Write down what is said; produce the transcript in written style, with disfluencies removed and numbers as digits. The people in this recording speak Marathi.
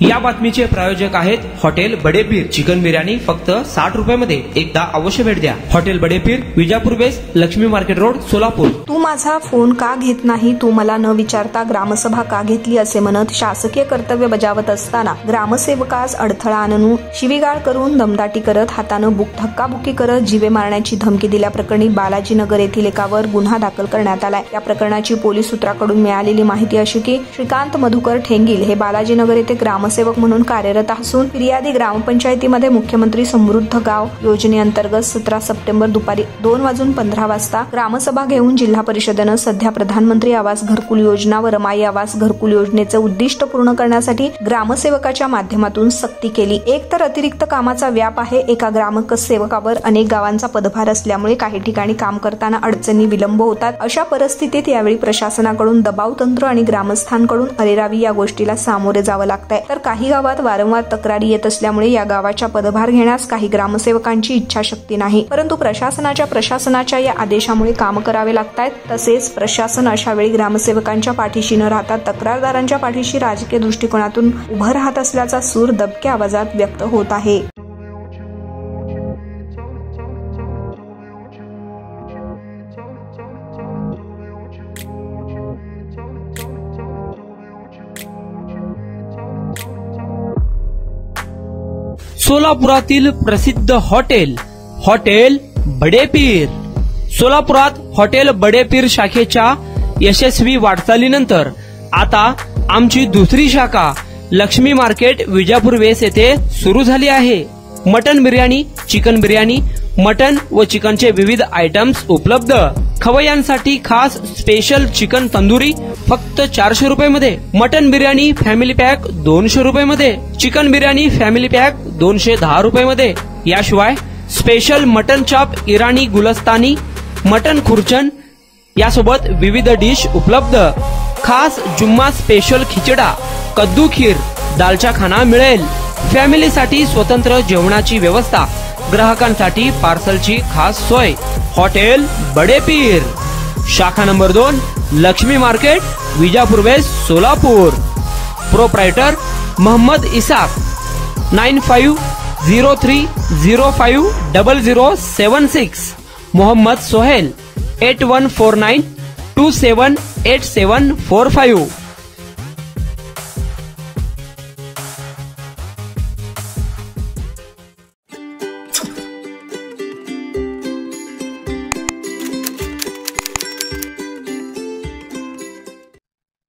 या बातमीचे प्रायोजक आहेत हॉटेल बडेपीर। चिकन बिर्याणी फक्त 60 रुपयामध्ये। एकदा अवश्य भेट द्या। Hotel Badepeer, Vijapur west, Laxmi market road, Solapur. तू माझा फोन का घेत नाही, तू मला न विचारता ग्रामसभा का घेतली असे म्हणत शासकीय कर्तव्य बजावत असताना ग्रामसेवकास अडथळा आणून शिवीगाळ करून दमदाटी करत हातानं धक्काबुक्की करत जीवे मारण्याची धमकी दिल्याप्रकरणी बालाजीनगर येथील एकावर गुन्हा दाखल करण्यात आलाय। या प्रकरणाची पोलीस सूत्राकडून मिळालेली माहिती अशी की श्रीकांत मधुकर ठेंगील हे बालाजीनगर येथे ग्रामसेवक म्हणून कार्यरत असून फिर्यादी ग्रामपंचायतीमध्ये मुख्यमंत्री समृद्ध गाव योजनेअंतर्गत 17 सप्टेंबर दुपारी 2:15 वाजता ग्रामसभा घेऊन जिल्हा परिषदेनं सध्या प्रधानमंत्री आवास घरकुल योजना व रमाई आवास घरकुल योजनेचे उद्दिष्ट पूर्ण करण्यासाठी ग्रामसेवकाच्या माध्यमातून सक्ती केली। एक तर अतिरिक्त कामाचा व्याप आहे, एका ग्रामसेवकावर अनेक गावांचा पदभार असल्यामुळे काही ठिकाणी काम करताना अडचणी विलंब होतात। अशा परिस्थितीत यावेळी प्रशासनाकडून दबाव तंत्र आणि ग्रामस्थांकडून अरेरावी या गोष्टीला सामोरे जावं लागतंय। तर काही गावात वारंवार तक्रारी येत असल्यामुळे या गावाच्या पदभार घेण्यास काही ग्रामसेवकांची इच्छाशक्ती नाही, परंतु प्रशासनाच्या या आदेशामुळे काम करावे लागतात। तसेच प्रशासन अशा वेळी ग्रामसेवकांच्या पाठीशी न राहता तक्रारदारांच्या पाठीशी राजकीय दृष्टिकोनातून उभं राहत असल्याचा सूर दबक्या आवाजात व्यक्त होत आहे। सोलापुरातील प्रसिद्ध हॉटेल बडेपीर। सोलापुरात हॉटेल बडेपीर शाखेच्या यशस्वी वाटचालीनंतर आता आमची दुसरी शाखा लक्ष्मी मार्केट विजापूर वेस्ट येथे सुरू झाली आहे। Mutton biryani, chicken biryani, mutton व चिकनचे विविध आयटम्स उपलब्ध। खवय्यांसाठी खास स्पेशल चिकन तंदुरी फक्त 400 रुपयामध्ये, मटन बिर्याणी फॅमिली पॅक 200 रुपयामध्ये, चिकन बिर्याणी फॅमिली पॅक 210 रुपयामध्ये। याशिवाय स्पेशल मटन चाप, इराणी गुलस्तानी, मटन खुर्चन यासोबत विविध डिश उपलब्ध। खास जुम्मा स्पेशल खिचडा, कद्दू खीर, दालचा खाना मिळेल। फॅमिलीसाठी स्वतंत्र जेवणाची व्यवस्था, ग्राहकांसाठी पार्सलची खास सोय। हॉटेल बडेपीर, शाखा number 2, Laxmi market, Vijapur west, Solapur. Proprietor Mohammad Isaq, 9503050076। Mohammad Sohail, 8149278745।